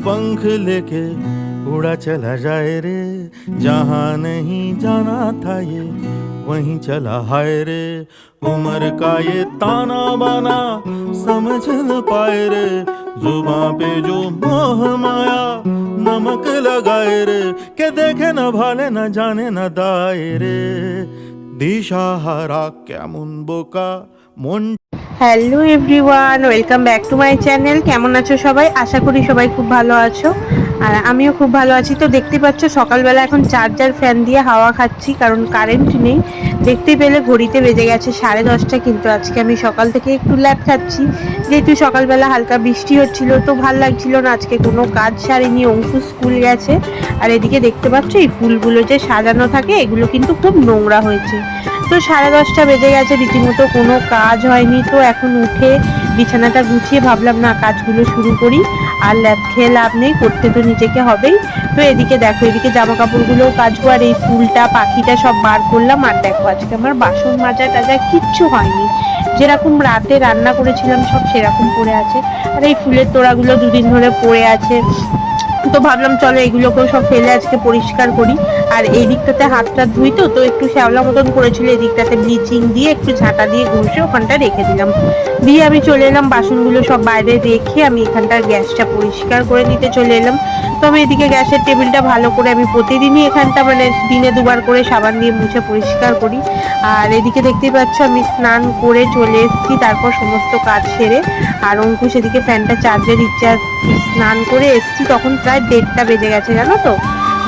पंख लेके उड़ा चला जाए रे, जहाँ नहीं जाना था ये वहीं चला हाय रे। उम्र का ये ताना बाना समझ न पाए रे, जुबां पे जो मोह माया नमक लगाए रे, के देखे न भाले न जाने न दाए रे, दिशाहारा কেমন বোকা মন। Hello everyone, welcome back to my channel. কেমন আছো সবাই? আশা করি সবাই খুব ভালো আছো, আর আমিও খুব ভালো আছি। তো দেখতে পাচ্ছ সকালবেলা এখন চার্জার ফ্যান দিয়ে হাওয়া খাচ্ছি, কারণ কারেন্ট নেই। দেখতে পেলে ঘড়িতে বেজে গেছে 10:30, কিন্তু আজকে আমি সকাল থেকে একটু ল্যাপ খাচ্ছি, যেহেতু সকালবেলা হালকা বৃষ্টি হচ্ছিল, তো ভাল লাগছিল না। আজকে কোনো কাজ সারিনি, অঙ্কুশ স্কুল গেছে। আর এদিকে দেখতে পাচ্ছ এই ফুলগুলো যে সাজানো থাকে, এগুলো কিন্তু খুব নোংরা হয়েছে। তো 10:30 বেজে গেছে, রীতিমতো কোনো কাজ হয়নি। তো এখন উঠে বিছানাটা গুছিয়ে ভাবলাম না, কাজগুলো শুরু করি, আর ল্যাপ খেয়ে লাভ নেই, করতে তো নিজেকে হবেই। তো এদিকে দেখো, এদিকে জামা কাপড়গুলোও কাচবো, আর এই ফুলটা পাখিটা সব বার করলাম। আর দেখো আজকে আমার বাসন মাজা টাজা কিচ্ছু হয়নি, যেরকম রাতে রান্না করেছিলাম সব সেরকম পড়ে আছে। আর এই ফুলের তোড়াগুলো দুদিন ধরে পড়ে আছে, তো ভাবলাম চলো এগুলোকেও সব ফেলে আজকে পরিষ্কার করি। আর এই দিকটাতে হাতটা ধুই, তো একটু শ্যাওলা মতন করেছিল, এই দিকটাতে ব্লিচিং দিয়ে একটু ঝাঁটা দিয়ে ঘষে ওখানটা রেখে দিলাম। দিয়ে আমি চলে এলাম বাসনগুলো সব বাইরে রেখে আমি এখানটার গ্যাসটা পরিষ্কার করে নিতে চলে এলাম। তো আমি এদিকে গ্যাসের টেবিলটা ভালো করে আমি প্রতিদিনই এখানটা মানে দিনে দুবার করে সাবান দিয়ে মুছে পরিষ্কার করি। আর এদিকে দেখতেই পাচ্ছ আমি স্নান করে চলে এসেছি, তারপর সমস্ত কাজ সেরে। আর অঙ্কুশ এদিকে ফ্যানটা চার্জে দিচ্ছে। আর স্নান করে এসেছি তখন প্রায় 1:30 বেজে গেছে, জানো তো,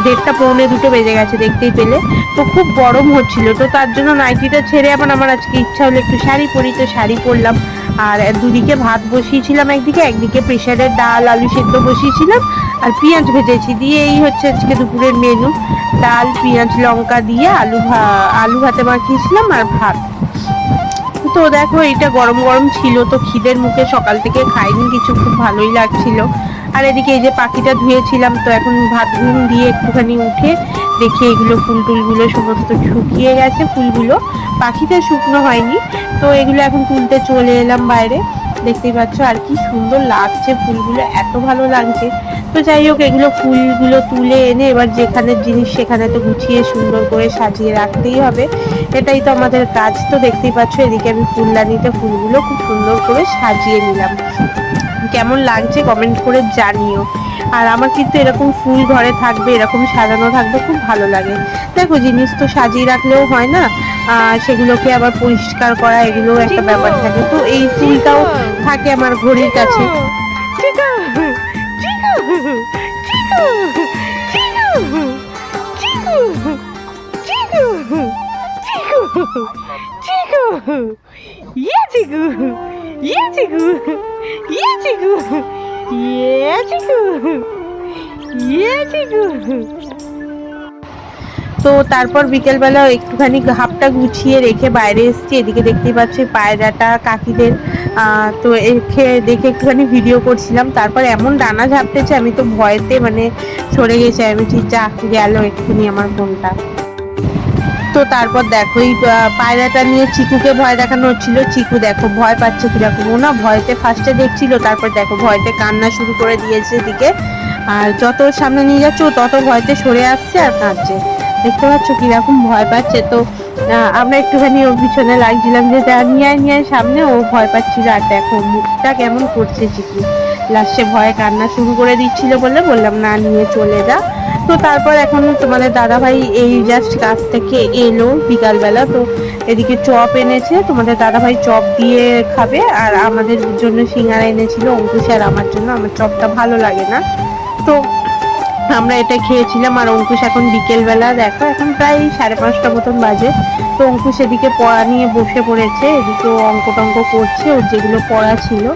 1:30 পৌনে 2 বেজে গেছে দেখতেই পেলে। তো খুব গরম হচ্ছিল, তো তার জন্য নাইটিটা ছেড়ে আবার আমার আজকে ইচ্ছা হলো একটু শাড়ি পরি, তো শাড়ি পরলাম। আর দুদিকে ভাত বসিয়েছিলাম, একদিকে প্রেশারের ডাল আলু সেদ্ধ বসিয়েছিলাম, আর পেঁয়াজ ভেজেছি। দিয়ে এই হচ্ছে আজকে দুপুরের মেনু, ডাল পেঁয়াজ লঙ্কা দিয়ে আলু ভাতে মাখিয়েছিলাম আর ভাত। তো দেখো এটা গরম গরম ছিল, তো খিদের মুখে সকাল থেকে খাইনি কিছু, খুব ভালোই লাগছিল। আর এদিকে এই যে পাখিটা ধুয়েছিলাম, তো এখন ভাত ঘুম দিয়ে একটুখানি উঠে দেখি এগুলো ফুল টুলগুলো সমস্ত শুকিয়ে গেছে, ফুলগুলো পাখিটা শুকনো হয়নি। তো এগুলো এখন তুলতে চলে এলাম বাইরে, দেখতেই পাচ্ছ। আর কি সুন্দর লাগছে ফুলগুলো, এত ভালো লাগছে। তো যাই হোক, এগুলো ফুলগুলো তুলে এনে এবার যেখানের জিনিস সেখানে তো গুছিয়ে সুন্দর করে সাজিয়ে রাখতেই হবে, এটাই তো আমাদের কাজ। তো দেখতেই পাচ্ছ এদিকে আমি ফুলদানিতে ফুলগুলো খুব সুন্দর করে সাজিয়ে নিলাম। কেমন লাগছে কমেন্ট করে জানিও। আর আমার কিন্তু এরকম ফুল ঘরে থাকবে, এরকম সাজানো থাকবে, খুব ভালো লাগে। দেখো জিনিস তো সাজিয়ে রাখলেও হয় না, সেগুলোকে আবার পরিষ্কার করা, এগুলো একটা ব্যাপার থাকে। তো এই ফুলটাও থাকে আমার ঘড়ির কাছে। তো তারপর বিকেলবেলা একটুখানি হাফটা গুছিয়ে রেখে বাইরে এসেছি। এদিকে দেখতেই পাচ্ছি পায়রাটা কাকিদের, তো দেখে একটুখানি ভিডিও করছিলাম। তারপর এমন ডানা ঝাপটেছে, আমি তো ভয়েতে মানে সরে গেছি, আমি ঠিক যা গেল এক্ষুনি আমার ফোনটা। তো তারপর দেখো এই পায়রাটা নিয়ে চিকুকে ভয় দেখানো হচ্ছিল। চিকু দেখো ভয় পাচ্ছে কিরকম, ও না ভয়তে ফার্স্টে দেখছিল, তারপর দেখো ভয়তে কান্না শুরু করে দিয়েছে এদিকে। আর যত সামনে নিয়ে যাচ্ছে ও তত ভয়তে সরে আসছে আর কাঁদছে, দেখতে পাচ্ছ কিরকম ভয় পাচ্ছে। তো আমরা একটুখানি ওর পিছনে লাগছিলাম যে নিয়ে সামনে, ও ভয় পাচ্ছিল। আর দেখো মুখটা কেমন করছে চিকু, লাস্টে ভয়ে কান্না শুরু করে দিচ্ছিল বলে বললাম না নিয়ে চলে যা। তো তারপর এখন তোমাদের দাদাভাই এই জাস্ট কাজ থেকে এলো বিকালবেলা, তো এদিকে চপ এনেছে, তোমাদের দাদাভাই চপ দিয়ে খাবে, আর আমাদের জন্য সিঙ্গারা এনেছিল অঙ্কুশ আর আমার জন্য। আমার চপটা ভালো লাগে না, তো আমরা এটা খেয়েছিলাম। আর অঙ্কুশ এখন বিকেলবেলা দেখো এখন প্রায় 5:30 মতন বাজে, তো অঙ্কুশ এদিকে পড়া নিয়ে বসে পড়েছে, এদিকেও অঙ্ক টঙ্ক করছে ওর যেগুলো পড়া ছিল।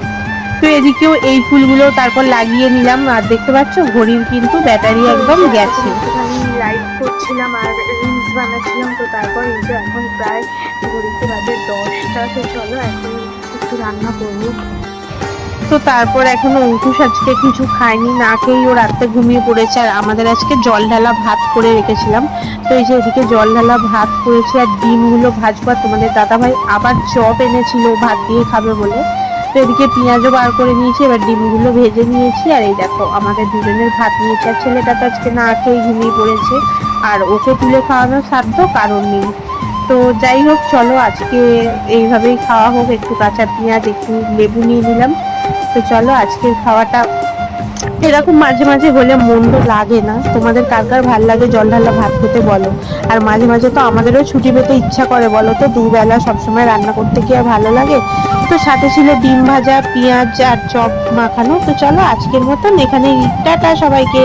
তো এদিকেও এই ফুলগুলো তারপর লাগিয়ে নিলাম। আর দেখতে পাচ্ছ ঘড়ির কিন্তু ব্যাটারি একদম গেছে। আমি লাইভ করছিলাম আর রিলস বানাচ্ছিলাম, তো তারপর এই যে এখন প্রায় ঘড়িতে বাজে 10টা। তো চলো এখন একটু রান্না করবো। তো তারপর এখন অঙ্কুশ আজকে কিছু খায়নি, না খেয়েই ও রাতে ঘুমিয়ে পড়েছে। আর আমাদের আজকে জল ঢালা ভাত করে রেখেছিলাম, তো এই যে এদিকে জল ঢালা ভাত করেছি আর ডিমগুলো ভাজবো। আর তোমাদের দাদাভাই আবার চপ এনেছিল ভাত দিয়ে খাবে বলে, তো এদিকে পেঁয়াজও বার করে নিয়েছি, এবার ডিমগুলো ভেজে নিয়েছি। আর এই দেখো আমাদের দুজনের ভাত নিয়েছি। আর ছেলেটা তো আজকে না খেয়ে ঘুমিয়ে পড়েছে, আর ওকে তুলে খাওয়ানোর সাধ্য কারণ নেই। তো যাই হোক, চলো আজকে এইভাবেই খাওয়া হোক। একটু কাঁচা পেঁয়াজ, একটু লেবু নিয়ে নিলাম। তো চলো আজকের খাওয়াটা এরকম মাঝে মাঝে হলে মন্দ লাগে না। তোমাদের কার কার ভাল লাগে জল ঢালা ভাত খেতে বলো। আর মাঝে মাঝে তো আমাদেরও ছুটি পেতে ইচ্ছা করে বলো তো, দুবেলা সবসময় রান্না করতে কি আর ভালো লাগে। তো সাথে ছিল ডিম ভাজা, পেঁয়াজ আর চপ মাখানো। তো চলো আজকের মতন এখানে টাটা সবাইকে।